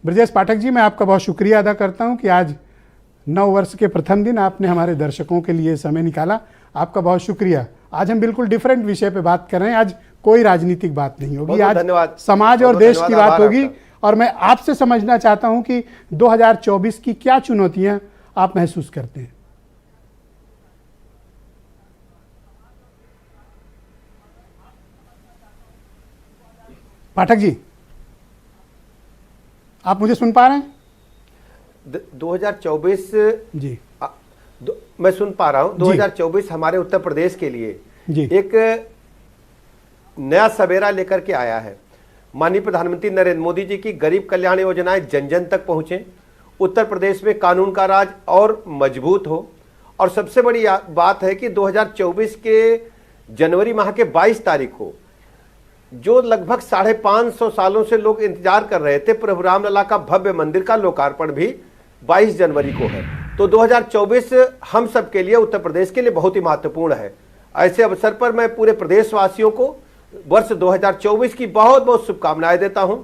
ब्रजेश पाठक जी, मैं आपका बहुत शुक्रिया अदा करता हूं कि आज नव वर्ष के प्रथम दिन आपने हमारे दर्शकों के लिए समय निकाला। आपका बहुत शुक्रिया। आज हम बिल्कुल डिफरेंट विषय पे बात कर रहे हैं। आज कोई राजनीतिक बात नहीं होगी, आज समाज और देश की बात होगी। और मैं आपसे समझना चाहता हूं कि 2024 की क्या चुनौतियां आप महसूस करते हैं। पाठक जी, आप मुझे सुन पा रहे हैं? 2024 जी, मैं सुन पा रहा हूं। 2024 हमारे उत्तर प्रदेश के लिए जी एक नया सवेरा लेकर के आया है। माननीय प्रधानमंत्री नरेंद्र मोदी जी की गरीब कल्याण योजनाएं जन जन तक पहुंचे, उत्तर प्रदेश में कानून का राज और मजबूत हो। और सबसे बड़ी बात है कि 2024 के जनवरी माह के 22 तारीख को जो लगभग 550 सालों से लोग इंतजार कर रहे थे, प्रभु रामलला का भव्य मंदिर का लोकार्पण भी 22 जनवरी को है। तो 2024 हम सब के लिए, उत्तर प्रदेश के लिए बहुत ही महत्वपूर्ण है। ऐसे अवसर पर मैं पूरे प्रदेशवासियों को वर्ष 2024 की बहुत बहुत शुभकामनाएं देता हूं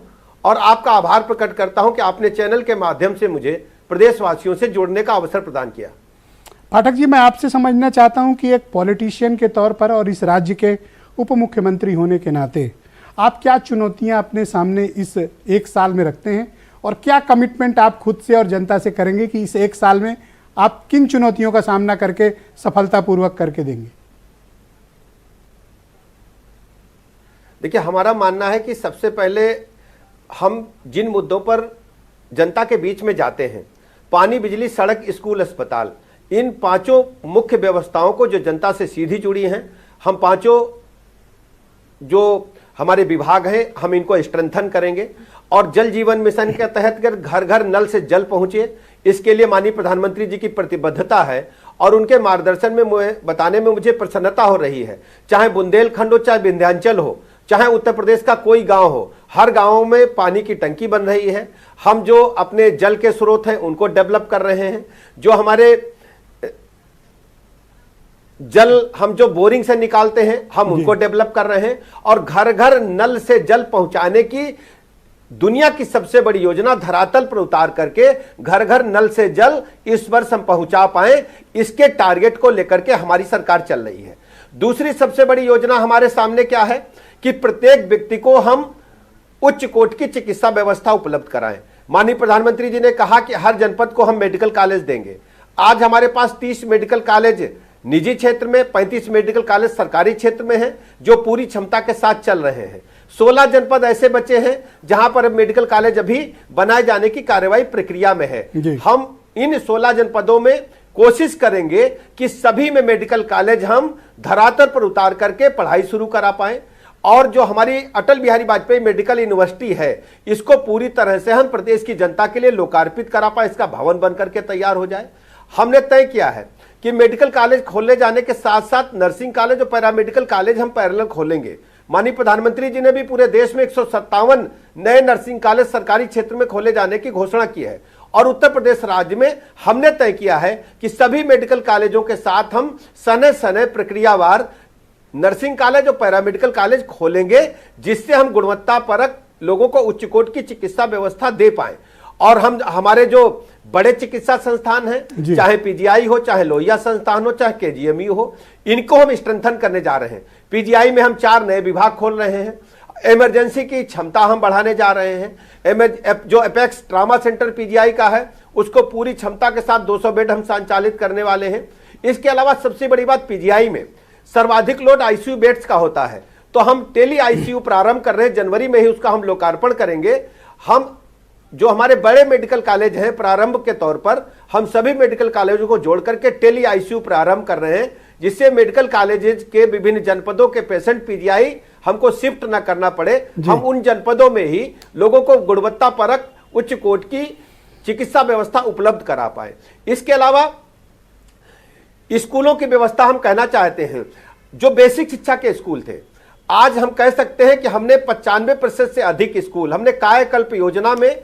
और आपका आभार प्रकट करता हूं कि आपने चैनल के माध्यम से मुझे प्रदेशवासियों से जुड़ने का अवसर प्रदान किया। पाठक जी, मैं आपसे समझना चाहता हूं कि एक पॉलिटिशियन के तौर पर और इस राज्य के उप मुख्यमंत्री होने के नाते आप क्या चुनौतियां अपने सामने इस एक साल में रखते हैं और क्या कमिटमेंट आप खुद से और जनता से करेंगे कि इस एक साल में आप किन चुनौतियों का सामना करके सफलतापूर्वक करके देंगे? देखिए, हमारा मानना है कि सबसे पहले हम जिन मुद्दों पर जनता के बीच में जाते हैं, पानी, बिजली, सड़क, स्कूल, अस्पताल, इन पांचों मुख्य व्यवस्थाओं को जो जनता से सीधी जुड़ी हैं, हम पांचों जो हमारे विभाग हैं, हम इनको स्ट्रेंथन करेंगे। और जल जीवन मिशन के तहत घर घर नल से जल पहुंचे, इसके लिए माननीय प्रधानमंत्री जी की प्रतिबद्धता है और उनके मार्गदर्शन में बताने में मुझे प्रसन्नता हो रही है। चाहे बुंदेलखंड हो, चाहे विंध्याचल हो, चाहे उत्तर प्रदेश का कोई गांव हो, हर गांव में पानी की टंकी बन रही है। हम जो अपने जल के स्रोत हैं उनको डेवलप कर रहे हैं। जो हमारे जल हम जो बोरिंग से निकालते हैं, हम उनको डेवलप कर रहे हैं। और घर घर नल से जल पहुंचाने की दुनिया की सबसे बड़ी योजना धरातल पर उतार करके घर घर नल से जल इस वर्ष हम पहुंचा पाए, इसके टारगेट को लेकर के हमारी सरकार चल रही है। दूसरी सबसे बड़ी योजना हमारे सामने क्या है कि प्रत्येक व्यक्ति को हम उच्च कोटि की चिकित्सा व्यवस्था उपलब्ध कराएं। माननीय प्रधानमंत्री जी ने कहा कि हर जनपद को हम मेडिकल कॉलेज देंगे। आज हमारे पास 30 मेडिकल कॉलेज निजी क्षेत्र में, 35 मेडिकल कॉलेज सरकारी क्षेत्र में हैं, जो पूरी क्षमता के साथ चल रहे हैं। 16 जनपद ऐसे बचे हैं जहां पर मेडिकल कॉलेज अभी बनाए जाने की कार्रवाई प्रक्रिया में है। हम इन 16 जनपदों में कोशिश करेंगे कि सभी में मेडिकल कॉलेज हम धरातल पर उतार करके पढ़ाई शुरू करा पाए। और जो हमारी अटल बिहारी वाजपेयी मेडिकल यूनिवर्सिटी है, इसको पूरी तरह से हम प्रदेश की जनता के लिए लोकार्पित करा पाए, इसका भवन बन करके तैयार हो जाए। हमने तय किया है कि मेडिकल कॉलेज खोलने जाने के साथ साथ नर्सिंग कॉलेज और पैरामेडिकल कॉलेज हम पैरेलल खोलेंगे। माननीय प्रधानमंत्री जी ने भी पूरे देश में 157 नए नर्सिंग कॉलेज सरकारी क्षेत्र में खोले जाने की घोषणा की है। और उत्तर प्रदेश राज्य में हमने तय किया है कि सभी मेडिकल कॉलेजों के साथ हम समय समय प्रक्रियावार नर्सिंग कॉलेज और पैरामेडिकल कॉलेज खोलेंगे, जिससे हम गुणवत्ता परक लोगों को उच्च कोटि की चिकित्सा व्यवस्था दे पाए। और हम हमारे जो बड़े चिकित्सा संस्थान हैं, चाहे पीजीआई हो, चाहे लोहिया संस्थान हो, चाहे केजीएमयू हो, इनको हम स्ट्रेंथन करने जा रहे हैं। पीजीआई में हम 4 नए विभाग खोल रहे हैं। इमरजेंसी की क्षमता हम बढ़ाने जा रहे हैं। जो एपेक्स ट्रामा सेंटर पीजीआई का है, उसको पूरी क्षमता के साथ 200 बेड हम संचालित करने वाले हैं। इसके अलावा सबसे बड़ी बात, पीजीआई में सर्वाधिक लोड आईसीयू बेड्स का होता है, तो हम टेली आईसीयू प्रारंभ कर रहे हैं। जनवरी में ही उसका हम लोकार्पण करेंगे। हम जो हमारे बड़े मेडिकल कॉलेज हैं, प्रारंभ के तौर पर हम सभी मेडिकल कॉलेजों को जोड़ करके टेली आईसीयू प्रारंभ कर रहे हैं, जिससे मेडिकल कॉलेजेस के विभिन्न जनपदों के पेशेंट पीजीआई हमको शिफ्ट न करना पड़े। हम उन जनपदों में ही लोगों को गुणवत्ता परक उच्च कोटि की चिकित्सा व्यवस्था उपलब्ध करा पाए। इसके अलावा स्कूलों की व्यवस्था हम कहना चाहते हैं। जो बेसिक शिक्षा के स्कूल थे, आज हम कह सकते हैं कि हमने 95% से अधिक स्कूल हमने कायाकल्प योजना में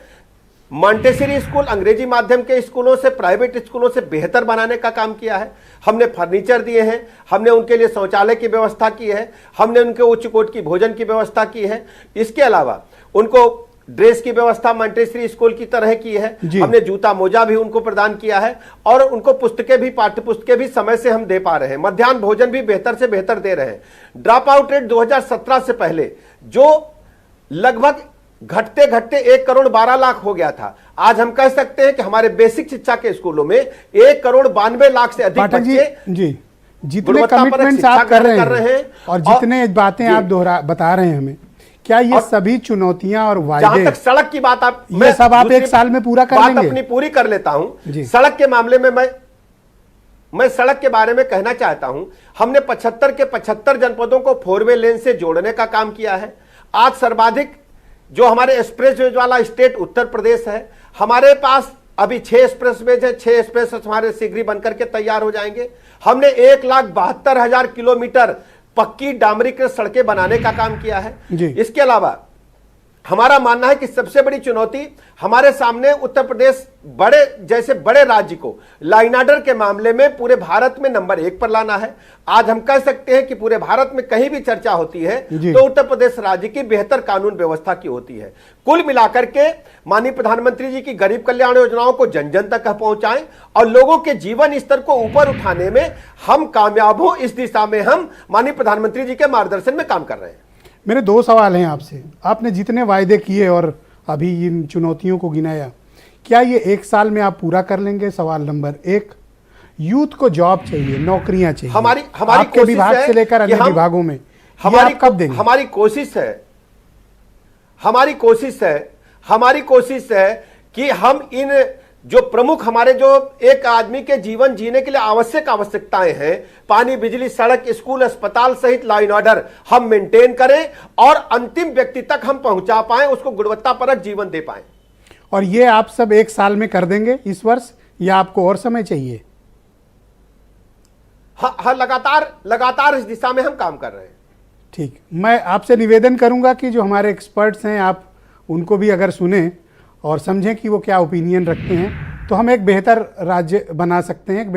मॉन्टेसरी स्कूल, अंग्रेजी माध्यम के स्कूलों से, प्राइवेट स्कूलों से बेहतर बनाने का काम किया है। हमने फर्नीचर दिए हैं, हमने उनके लिए शौचालय की व्यवस्था की है, हमने उनके उच्च कोटि की भोजन की व्यवस्था की है। इसके अलावा उनको ड्रेस की व्यवस्था मंटेश्वरी स्कूल की तरह की है। जी। हमने जूता मोजा भी उनको प्रदान किया है और उनको पुस्तकें भी, पाठ्य पुस्तकें भी समय से हम दे पा रहे हैं। मध्याह्न भोजन भी बेहतर से बेहतर दे रहे हैं। ड्रॉप आउट रेट 2017 से पहले जो लगभग घटते घटते 1,12,00,000 हो गया था, आज हम कह सकते हैं कि हमारे बेसिक शिक्षा के स्कूलों में 1,92,00,000 से अधिक पाठक जी, बच्चे जी जितने गुणवत्तापरक कमिटमेंट्स शिक्षा आप कर ग्रहण रहे हैं और और- जितने बातें जी। आप बता रहे हैं हमें, क्या ये और सभी चुनौतियां और जहां वायदे तक सड़क की बात, आप ये सब आप दूसरी एक साल में पूरा कर बात लेंगे? अपनी पूरी कर लेता हूं। जी। सड़क के मामले में मैं सड़क के बारे में कहना चाहता हूं, हमने 75 के 75 जनपदों को 4-वे लेन से जोड़ने का काम किया है। आज सर्वाधिक जो हमारे एक्सप्रेस वाला स्टेट उत्तर प्रदेश है। हमारे पास अभी 6 एक्सप्रेसवेज है, 6 एक्सप्रेस हमारे शीघ्र ही बनकर के तैयार हो जाएंगे। हमने 1,72,000 किलोमीटर पक्की डामरीकृत सड़कें बनाने का काम किया है। जी। इसके अलावा हमारा मानना है कि सबसे बड़ी चुनौती हमारे सामने उत्तर प्रदेश बड़े राज्य को लाइन ऑर्डर के मामले में पूरे भारत में नंबर 1 पर लाना है। आज हम कह सकते हैं कि पूरे भारत में कहीं भी चर्चा होती है तो उत्तर प्रदेश राज्य की बेहतर कानून व्यवस्था की होती है। कुल मिलाकर के माननीय प्रधानमंत्री जी की गरीब कल्याण योजनाओं को जन जन तक पहुंचाएं और लोगों के जीवन स्तर को ऊपर उठाने में हम कामयाब हो, इस दिशा में हम माननीय प्रधानमंत्री जी के मार्गदर्शन में काम कर रहे हैं। मेरे 2 सवाल हैं आपसे। आपने जितने वायदे किए और अभी इन चुनौतियों को गिनाया, क्या ये 1 साल में आप पूरा कर लेंगे? सवाल नंबर 1, यूथ को जॉब चाहिए, नौकरियां चाहिए, हमारी आपके कोशिश विभाग है से लेकर कि अन्य हम- विभागों में, हमारी ये आप कब देंगे? हमारी कोशिश है कि हम इन जो प्रमुख हमारे जो एक आदमी के जीवन जीने के लिए आवश्यकताएं हैं, पानी, बिजली, सड़क, स्कूल, अस्पताल सहित लाइन ऑर्डर हम मेंटेन करें और अंतिम व्यक्ति तक हम पहुंचा पाएं, उसको गुणवत्तापरक जीवन दे पाएं। और ये आप सब 1 साल में कर देंगे इस वर्ष, या आपको और समय चाहिए? हाँ, लगातार इस दिशा में हम काम कर रहे हैं। ठीक, मैं आपसे निवेदन करूंगा कि जो हमारे एक्सपर्ट्स हैं आप उनको भी अगर सुने और समझें कि वो क्या ओपिनियन रखते हैं, तो हम एक बेहतर राज्य बना सकते हैं।